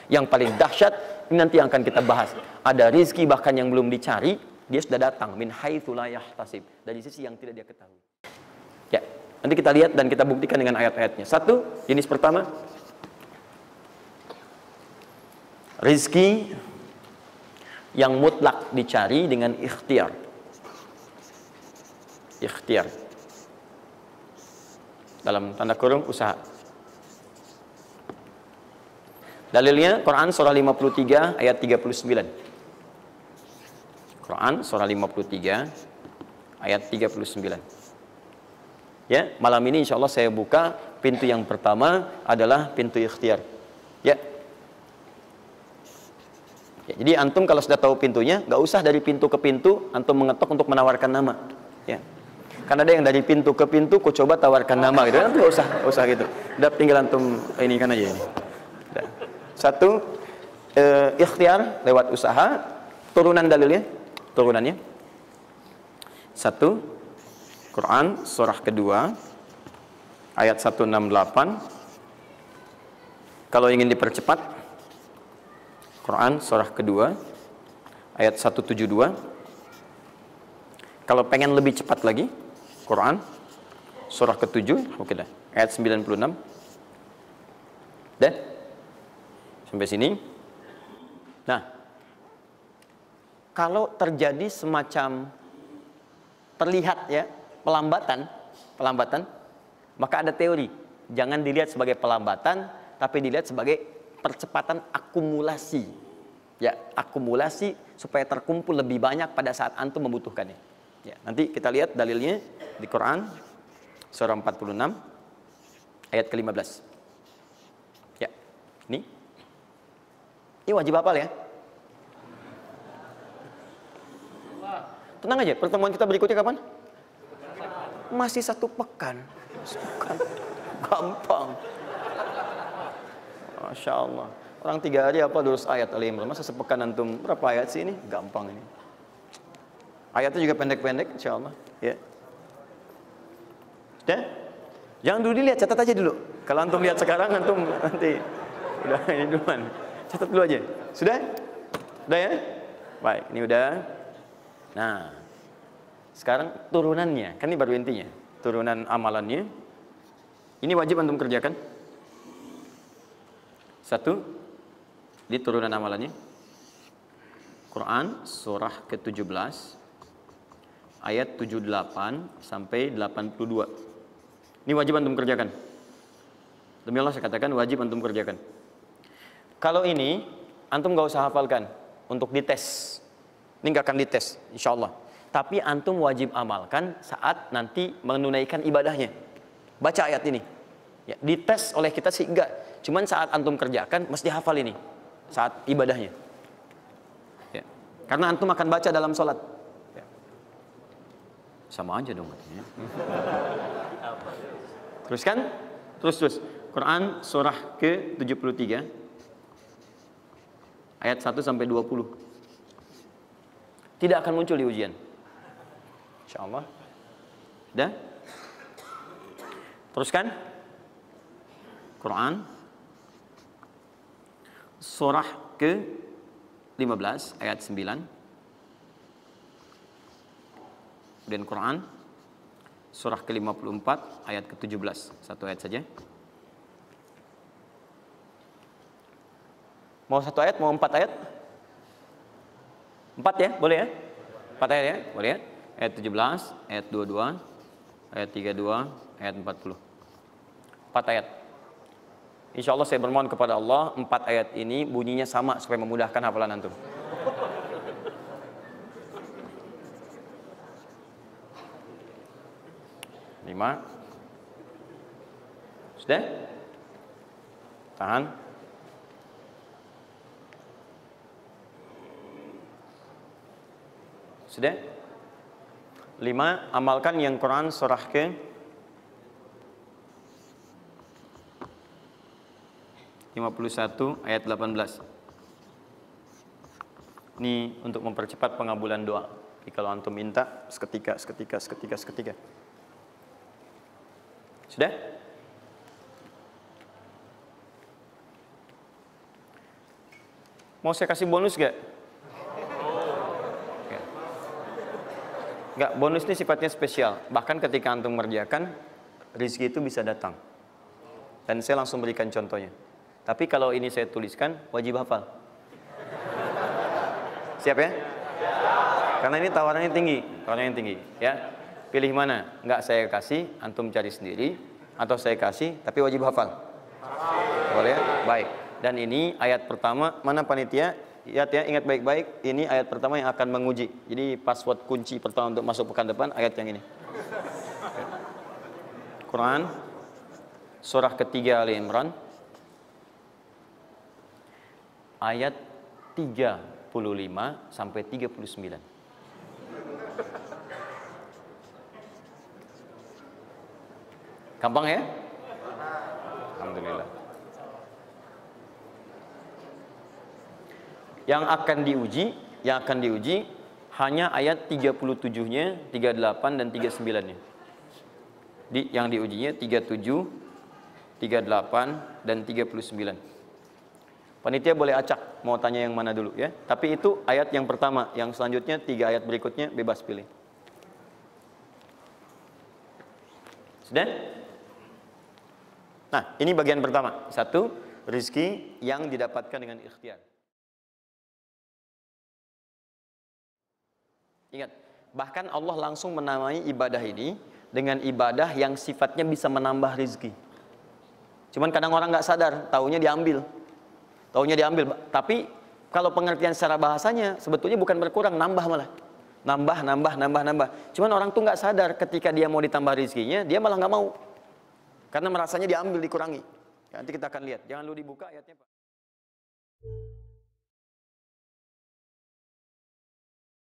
Yang paling dahsyat ini nanti yang akan kita bahas. Ada rizki bahkan yang belum dicari, dia sudah datang min haitsu la yahtasib, dari sisi yang tidak dia ketahui. Ya, nanti kita lihat dan kita buktikan dengan ayat-ayatnya. Satu, jenis pertama, rizki yang mutlak dicari dengan ikhtiar. Ikhtiar. Dalam tanda kurung usaha. Dalilnya Quran surah 53 ayat 39. Quran surah 53 ayat 39. Ya, malam ini insya Allah saya buka pintu yang pertama adalah pintu ikhtiar. Ya. Ya, jadi antum kalau sudah tahu pintunya, nggak usah dari pintu ke pintu antum mengetok untuk menawarkan nama. Ya. Karena ada yang dari pintu ke pintu, kau coba tawarkan nama gitu. Nanti nggak usah gitu. Udah tinggal antum ini kan aja ini. Udah. Satu, ikhtiar lewat usaha. Turunan dalilnya, turunannya. Satu, Quran surah kedua ayat 168. Kalau ingin dipercepat, Quran surah kedua ayat 172. Kalau pengen lebih cepat lagi, Quran surah ke-7, oke dah, ayat 96. Dah? Sampai sini. Nah, kalau terjadi semacam terlihat ya pelambatan, maka ada teori. Jangan dilihat sebagai pelambatan, tapi dilihat sebagai percepatan akumulasi. Ya, akumulasi supaya terkumpul lebih banyak pada saat antum membutuhkannya. Ya, nanti kita lihat dalilnya di Quran surah 46 ayat ke-15. Ya, ini wajib hafal ya. Tenang aja, pertemuan kita berikutnya kapan? Masih satu pekan. Gampang. Masya Allah. Orang 3 hari apa 200 ayat Al-Imran. Masa sepekan antum berapa ayat sih ini? Gampang ini. Ayatnya juga pendek-pendek, insya Allah. Ya. Sudah? Jangan dulu dilihat, catat aja dulu. Kalau antum lihat sekarang, antum nanti udah ini duluan. Catat dulu aja. Sudah? Sudah ya? Baik, ini udah. Nah, sekarang turunannya, kan ini baru intinya. Turunan amalannya. Ini wajib antum kerjakan. Satu, di turunan amalannya. Quran surah ke-17 ayat 78 sampai 82. Ini wajib antum kerjakan. Demi Allah saya katakan wajib antum kerjakan. Kalau ini antum nggak usah hafalkan untuk dites. Ini nggak akan dites, insya Allah. Tapi antum wajib amalkan saat nanti menunaikan ibadahnya. Baca ayat ini. Ya, dites oleh kita sih enggak. Cuman saat antum kerjakan mesti hafal ini saat ibadahnya. Ya. Karena antum akan baca dalam sholat. Ya. Sama aja dong katanya. Teruskan. Terus. Quran surah ke-73 ayat 1 sampai 20. Tidak akan muncul di ujian. Insyaallah. Dah? Teruskan. Quran surah ke-15 ayat 9. Dan Quran surah ke-54 ayat ke-17. Satu ayat saja. Mau satu ayat, mau 4 ayat? 4 ya, boleh ya? 4 ayat ya, boleh ya? Ayat 17, ayat 22, ayat 32, ayat 40. 4 ayat. Insya Allah saya bermohon kepada Allah 4 ayat ini bunyinya sama supaya memudahkan hafalan antum. Lima. Sudah? Tahan. Sudah? 5. Amalkan yang Quran surah ke 51 ayat 18. Ini untuk mempercepat pengabulan doa. Jadi kalau antum minta seketika. Sudah? Mau saya kasih bonus gak? Enggak, bonus ini sifatnya spesial. Bahkan ketika antum mengerjakan, rezeki itu bisa datang. Dan saya langsung berikan contohnya. Tapi kalau ini saya tuliskan, wajib hafal. Siap ya? Karena ini tawarannya tinggi, ya. Pilih mana? Enggak saya kasih, antum cari sendiri, atau saya kasih, tapi wajib hafal. Boleh ya? Baik. Dan ini ayat pertama, mana panitia? Lihat ya, ingat baik-baik, ini ayat pertama yang akan menguji. Jadi password kunci pertama untuk masuk pekan depan, ayat yang ini. Quran, surah ketiga Ali Imran, ayat 35 sampai 39. Gampang ya? Alhamdulillah. Yang akan diuji hanya ayat 37-nya, 38 dan 39-nya. Yang diujinya 37, 38 dan 39. Panitia boleh acak mau tanya yang mana dulu ya. Tapi itu ayat yang pertama, yang selanjutnya 3 ayat berikutnya bebas pilih. Sudah? Nah, ini bagian pertama. 1, rezeki yang didapatkan dengan ikhtiar. Ingat, bahkan Allah langsung menamai ibadah ini dengan ibadah yang sifatnya bisa menambah rezeki. Cuman kadang orang nggak sadar, taunya diambil. Tapi kalau pengertian secara bahasanya sebetulnya bukan berkurang, nambah malah. Nambah. Cuman orang tuh nggak sadar ketika dia mau ditambah rezekinya, dia malah nggak mau. Karena merasanya diambil, dikurangi. Nanti kita akan lihat. Jangan lu dibuka ayatnya, Pak.